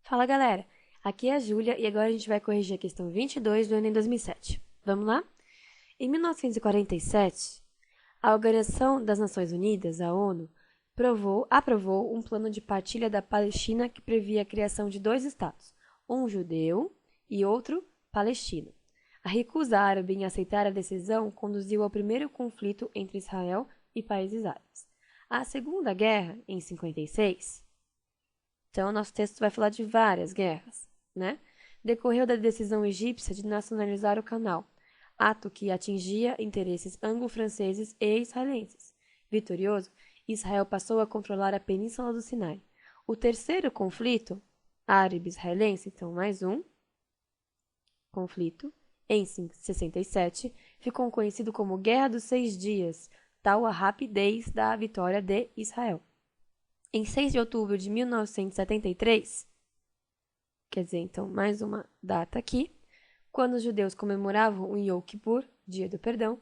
Fala galera, aqui é a Júlia e agora a gente vai corrigir a questão 22 do Enem 2007. Vamos lá? Em 1947, a Organização das Nações Unidas, a ONU, aprovou um plano de partilha da Palestina que previa a criação de dois estados, um judeu e outro palestino. A recusa árabe em aceitar a decisão conduziu ao primeiro conflito entre Israel e países árabes. A Segunda Guerra, em 56, então, nosso texto vai falar de várias guerras, né? Decorreu da decisão egípcia de nacionalizar o canal, ato que atingia interesses anglo-franceses e israelenses. Vitorioso, Israel passou a controlar a península do Sinai. O terceiro conflito, árabe-israelense, então mais um conflito, em 67, ficou conhecido como Guerra dos 6 Dias, tal a rapidez da vitória de Israel. Em 6 de outubro de 1973, quer dizer, então, mais uma data aqui, quando os judeus comemoravam o Yom Kippur, Dia do Perdão,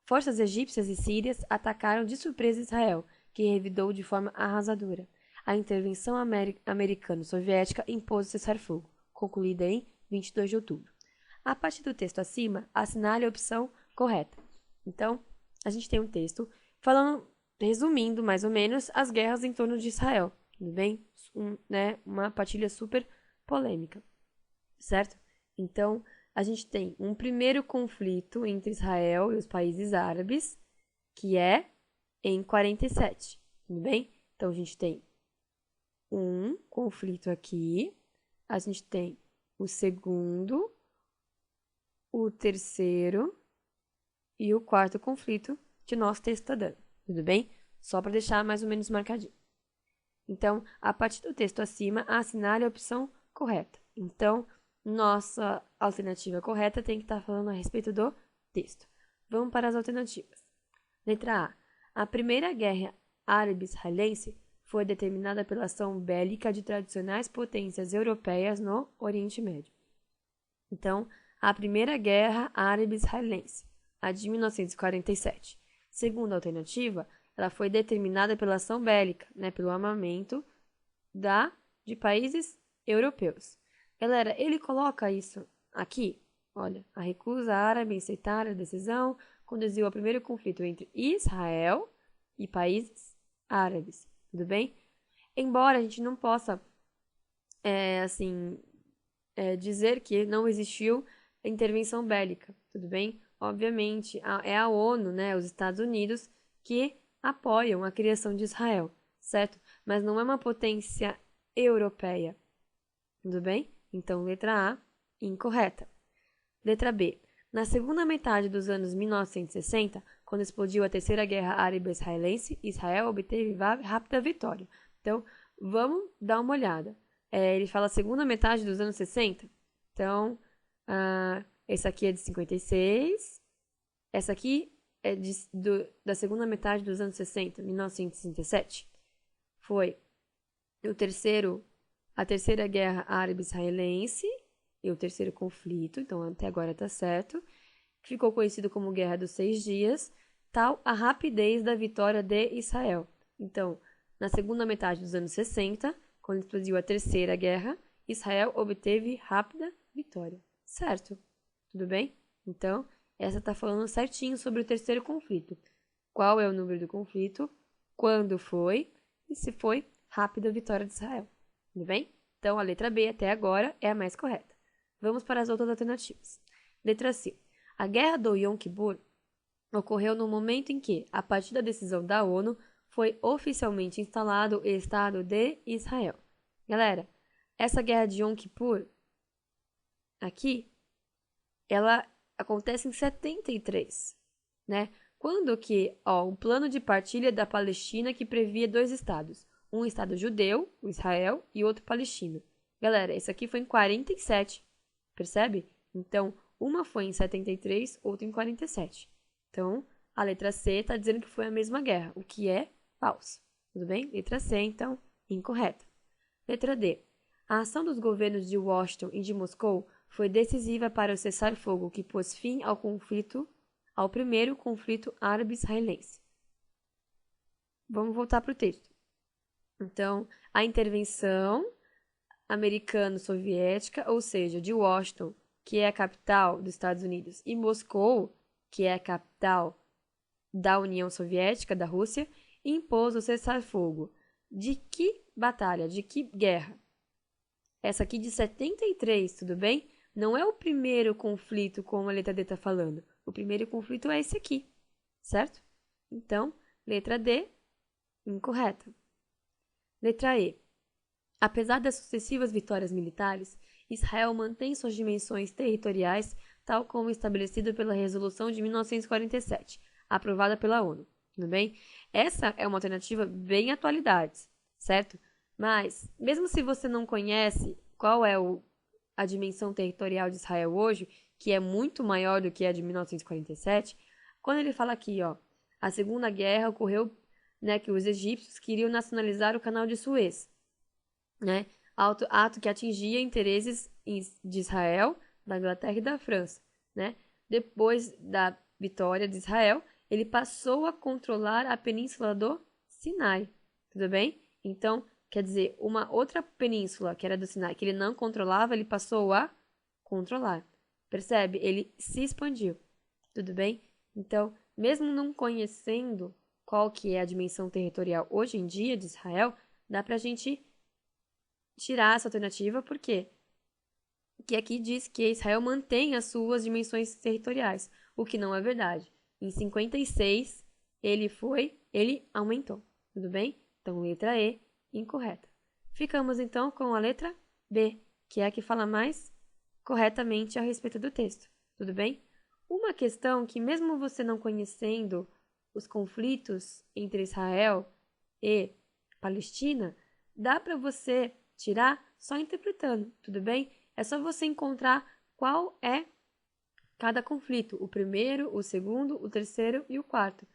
forças egípcias e sírias atacaram de surpresa Israel, que revidou de forma arrasadora. A intervenção americano-soviética impôs o cessar-fogo, concluída em 22 de outubro. A partir do texto acima, assinale a opção correta. Então, a gente tem um texto resumindo mais ou menos as guerras em torno de Israel, tudo bem? Uma partilha super polêmica, certo? Então, a gente tem um primeiro conflito entre Israel e os países árabes, que é em 47, tudo bem? Então, a gente tem um conflito aqui, a gente tem o segundo, o terceiro e o quarto conflito que nosso texto está dando, tudo bem? Só para deixar mais ou menos marcadinho. Então, a partir do texto acima, assinale a opção correta. Então, nossa alternativa correta tem que estar falando a respeito do texto. Vamos para as alternativas. Letra A. A Primeira Guerra Árabe-Israelense foi determinada pela ação bélica de tradicionais potências europeias no Oriente Médio. Então, a Primeira Guerra Árabe-Israelense, a de 1947. Segunda alternativa, ela foi determinada pela ação bélica, pelo armamento de países europeus. Galera, ele coloca isso aqui, olha, a recusa árabe em aceitar a decisão conduziu ao primeiro conflito entre Israel e países árabes, tudo bem? Embora a gente não possa, dizer que não existiu intervenção bélica, tudo bem? Obviamente, é a ONU, os Estados Unidos, que apoiam a criação de Israel, certo? Mas não é uma potência europeia, tudo bem? Então, letra A, incorreta. Letra B. Na segunda metade dos anos 1960, quando explodiu a Terceira Guerra Árabe-Israelense, Israel obteve rápida vitória. Então, vamos dar uma olhada. Ele fala segunda metade dos anos 60. Então, esse aqui é de 56. Essa aqui é da segunda metade dos anos 60, 1967. Foi a Terceira Guerra Árabe-Israelense e o terceiro conflito, então até agora tá certo, que ficou conhecido como Guerra dos 6 Dias, tal a rapidez da vitória de Israel. Então, na segunda metade dos anos 60, quando explodiu a Terceira Guerra, Israel obteve rápida vitória. Certo? Tudo bem? Então, essa está falando certinho sobre o terceiro conflito. Qual é o número do conflito, quando foi e se foi rápida vitória de Israel. Tudo bem? Então, a letra B até agora é a mais correta. Vamos para as outras alternativas. Letra C. A Guerra do Yom Kippur ocorreu no momento em que, a partir da decisão da ONU, foi oficialmente instalado o Estado de Israel. Galera, essa Guerra de Yom Kippur, aqui, ela acontece em 73, né? Quando que, um plano de partilha da Palestina que previa dois estados, um estado judeu, o Israel, e outro palestino. Galera, isso aqui foi em 47, percebe? Então, uma foi em 73, outra em 47. Então, a letra C está dizendo que foi a mesma guerra, o que é falso. Tudo bem? Letra C, então, incorreta. Letra D. A ação dos governos de Washington e de Moscou foi decisiva para o cessar-fogo que pôs fim ao primeiro conflito árabe-israelense. Vamos voltar para o texto. Então, a intervenção americano-soviética, ou seja, de Washington, que é a capital dos Estados Unidos, e Moscou, que é a capital da União Soviética, da Rússia, impôs o cessar-fogo. De que batalha? De que guerra? Essa aqui de 73, tudo bem? Não é o primeiro conflito como a letra D está falando. O primeiro conflito é esse aqui, certo? Então, letra D, incorreta. Letra E. Apesar das sucessivas vitórias militares, Israel mantém suas dimensões territoriais, tal como estabelecido pela Resolução de 1947, aprovada pela ONU. Tudo bem? Essa é uma alternativa bem atualidades, certo? Mas, mesmo se você não conhece qual é a dimensão territorial de Israel hoje, que é muito maior do que a de 1947, quando ele fala aqui, ó, a Segunda Guerra ocorreu, né, que os egípcios queriam nacionalizar o Canal de Suez, né, ato que atingia interesses de Israel, da Inglaterra e da França, né? Depois da vitória de Israel, ele passou a controlar a península do Sinai, tudo bem? Então, quer dizer, uma outra península, que era do Sinai, que ele não controlava, ele passou a controlar. Percebe? Ele se expandiu, tudo bem? Então, mesmo não conhecendo qual que é a dimensão territorial hoje em dia de Israel, dá pra gente tirar essa alternativa, por quê? Porque aqui diz que Israel mantém as suas dimensões territoriais, o que não é verdade. Em 56, ele aumentou, tudo bem? Então, letra E, incorreta. Ficamos, então, com a letra B, que é a que fala mais corretamente a respeito do texto, tudo bem? Uma questão que, mesmo você não conhecendo os conflitos entre Israel e Palestina, dá para você tirar só interpretando, tudo bem? É só você encontrar qual é cada conflito, o primeiro, o segundo, o terceiro e o quarto.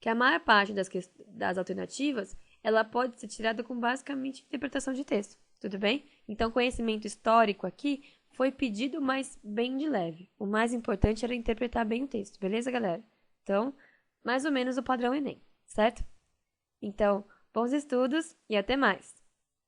Que a maior parte das alternativas, ela pode ser tirada com basicamente interpretação de texto, tudo bem? Então, conhecimento histórico aqui foi pedido, mas bem de leve. O mais importante era interpretar bem o texto, beleza, galera? Então, mais ou menos o padrão Enem, certo? Então, bons estudos e até mais!